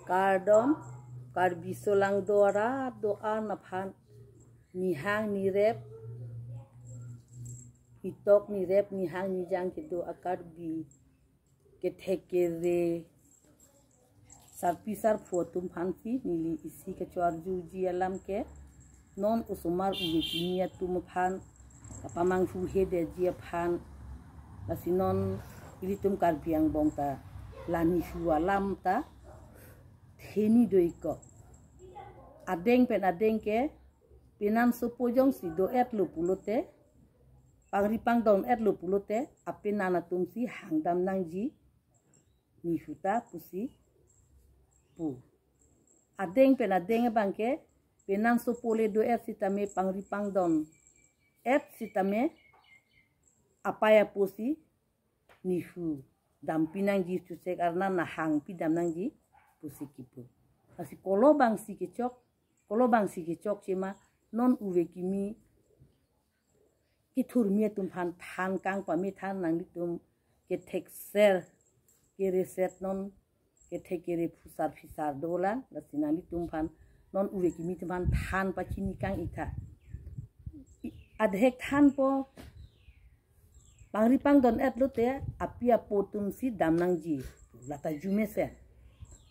Kardom, karbisolang doa na pan nihang ni rep, hitok ni rep nihang ni jang ke doa karbi ke thekere sarpisar fotum pansi nili isi ke chuarju ji alam ke non usumar uwe kimia tum pan kapamang fuhe de ji pan lasinon ili tum karbiang bongta lani fu alam ta theni doiko adeng pen adeng ke pinam supojong si do et lu pulote pangripang don et lu pulote apinana tumsi hangdam nangji ni huta pusi pu adeng pen adeng bangke pinam supole do et sitame pangripang don et sitame apaya pusi ni hu dam pinangji chusek arna na hang pidam nangji pusi kipu asi kolobang si kecok cema non uwe kimi kitur mie tum pan kang pami than nang tum ke tekser ke reset non ke tekere pusar fisar dolan lasinang tum pan non uwe kimi tum pan than pa chini kang ita adhek than po pangripang don et lote apia potum si damnang ji lata jume se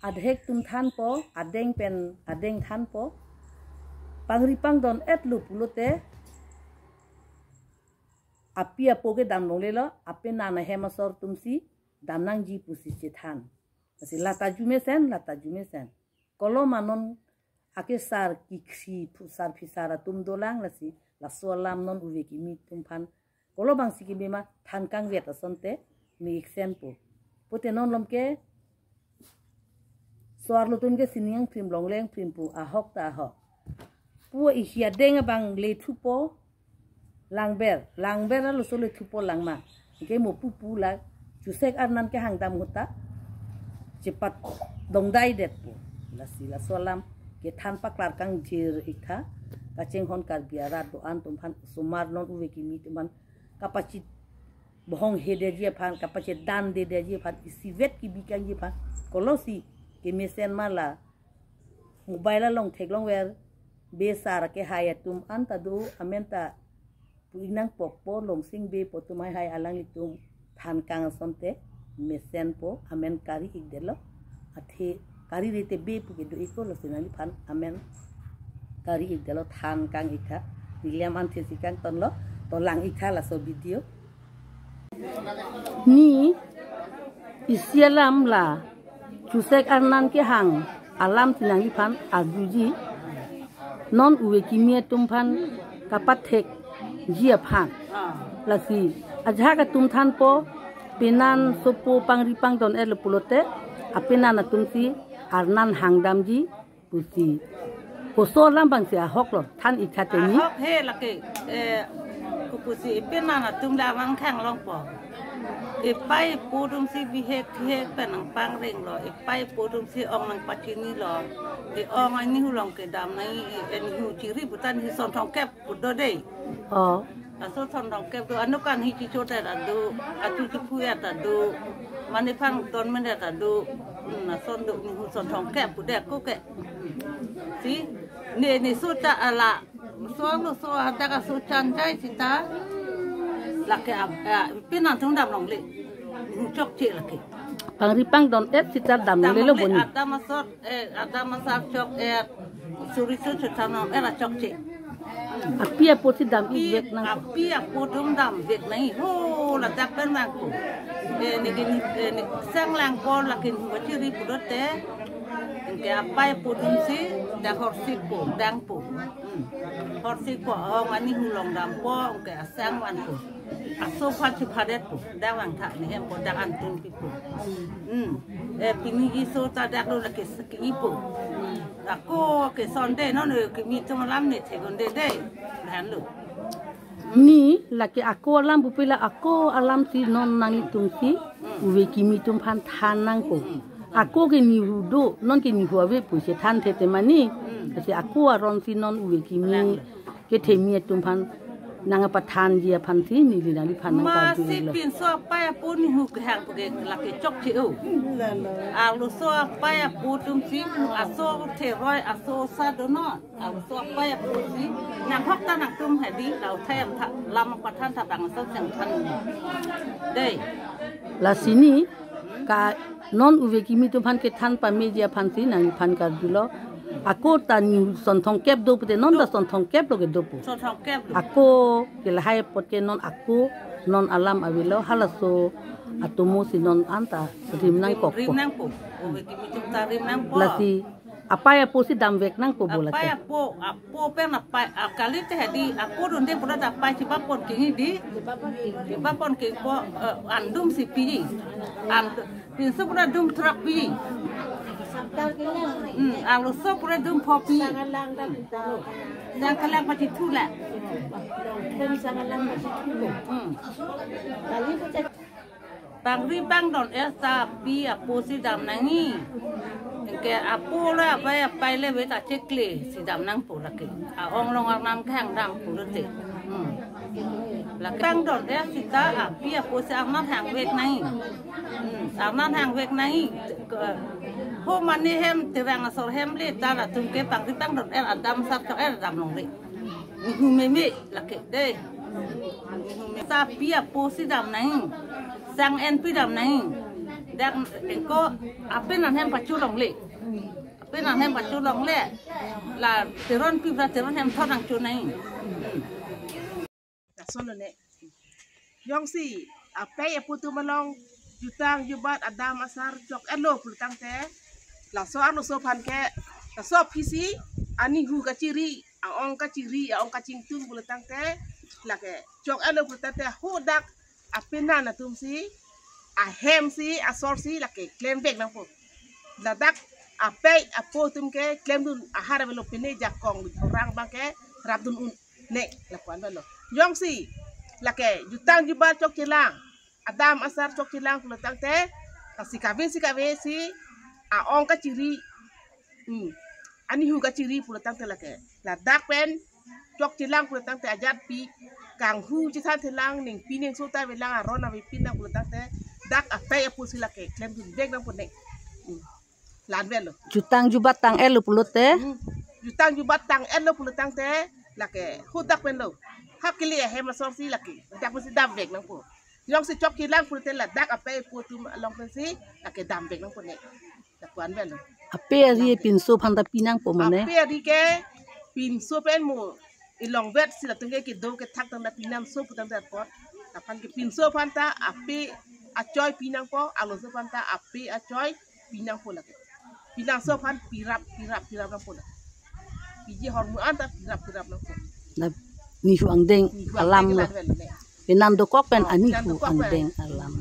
adhek tum than po adeng pen adeng than po pangripang don et lu pulote apia poke dam long lelo ape nana hemasor tumsi damnang ji pusi cethan asi lata jume sen kolo manon ake sar kiksi pusar fisara tum dolang lasi la solam non uwe kimi tum pan kolo bang siki bima than kang vet asonte mi exen po pote non lomke soar lutun ke siniang prim longleng prim pu ahok ta ahok pu ihia denga bang le thupo langber lu sole thupo langma ke mo pu la jusek arnan ke hangdam huta cepat dongdai det pu la sila solam ke than paklar kang jir ikha kacheng hon kar biara do an tum phan sumar non uwe kimi tum kapacit bohong hede je phan kapacit dan de je phan isivet ki bikang je phan kolosi ke mesen mala mobile long thek long wer besar ke hayatum anta do amenta puinang pokpo long sing be potumai hai alang litum than kang sonte mesen po amen kari igdelo athe kari rete be pu ke do iko lo sinali phan amen kari igdelo than kang ikha william an thesikan tonlo to lang ikha la so video ni isialam la chusek arnan ke hang alam tinangi phan aguji non uwe kimia tumpan kapathek jia phan lasi ajha ka tum than po pinan sopo pangripang don el pulote apena na tumsi arnan hangdam ji pusi koso lam bang sia hoklo than ikhate ni hok he lake ku pusi pena na tum la wang khang long po e pai pu dum si vi he penang pang reng lo e pai pu dum si ong nang pachini lo e ong ai ni hu long ke dam nai en hu chiri butan hi son thong kep pu do dei so son thong kep do anu kan hi chi chota da do atu chi pu ya da do mani phang ton men da do na son do ni hu son thong kep pu de ko ke si ni su ta ala so ada ka su chan dai sita laki pinan tung dam long le chok che laki pangripang don et sitar dam le lo boni ada masar chok suri su chutanam era chok che apia poti dam i vek nang apia potum dam vek nai ho la tak ben mang ko ni sang lang ko laki wa chiri pudote ke apai potum si da horsi po dang po horsi po ong ani hulong dam po ke sang wan po aso phachi phadet po dawang tha ni hem po dak antun pi po pini iso ta dak lo ke ski po ako ke sonde no ne ke mi tum lam ne the gon de han lo ni laki ako alam bupila ako alam si non nang tung si uwe kimi tum phan than nang po ako ke ni hudo non ke ni huwe pu se than the te mani si ako aron si non uwe kimi ke themi tum phan nang patan dia panti ni li nang pan nang pan masih pin so pa pun hu hang ke la ke chok chiu a lu so pa pu tum si a so the roi a so sa do no a so pa pu si nang hok ta nang tum ha diเราแทมลำpatan ta bang so sang than dei la sini ka non uve kimi tu pan ke than pa media panti nang pan ka dulo ako tan son thong kep do pute non da son thong kep lo ke do pu son thong kep ako ke la hai pot ke non ako non alam avilo halaso atumo si non anta rim nang kok rim nang po o ki mi tum ta rim nang po lati apa ya po si dam vek nang po bola apa ya po pe na pa kali te hadi aku runde pura ta pa ci papon ki di papon ki po andum si pi and pin su pura dum trak pi ang lu so pura dum po pi yang kalang pati tu la bang ri bang don esa pi apo si dam nangi ke apo la pa le we ta chekle si dam nang po la ke a ong long ang nam khang dam po le te la bang don esa ta a pi apo si ang nam hang wek nai ang nam hang wek nai ho man ni hem te rang asor hem le ta la tum ke bang ri bang don el adam sap ka el dam long le hu me me la ke de ta pi apo si dam nai sang en pi dam nai đang có bên nào hem pacu lòng lệ bên nào hem pacu lòng lệ là teron pi ra teron hem thon ang chu này là son này yong si pe putu malong jutang jubat adam asar jok elo pultang te la so anu so pan ke la so pisi ani hu kaciri aong kaciri aong kacing tung pultang te la ke jok elo pultang te hu dak apena na tum si a hem si a sor si la ke klem vek nang po la dak a pe a po tum ke klem dun a hara velo pine jakong orang bang ke rap dun un ne la kwan velo yong si la ke jutang jubat chok chilang adam asar chok chilang pula tang te si kave si a ong ka chiri ani hu ka chiri pula tang te la ke la dak pen chok chilang pula tang te ajat pi kang hu chi than thilang ning pi ning so ta velang a ron a vi pin nang pula tang te dak a pe a pu si la ke klem dun vek nang pun ne lan velo jutang jubat tang elu pulote jutang jubat tang elu pula tang te la ke hu dak pen lo hakili a hem a sor si la ke dak pu si dam vek nang pu yong si chok chilang pula te la dak a pe pu tu long pen si la ke dam vek nang pun ne la kwan velo ape ri pin so phanda pinang po mane ape ri ke pin so pen mo ilong vet si la tenge ki do ke thak tang na pinam so putam da pot la pan ke pin so phanta ape a choy pinang po alo so phanta ape a choy pinang po la ke pinang so phan pirap na po la piji hormu anta pirap na po na ni hu ang deng alam lo penando kok pen ani hu ang deng alam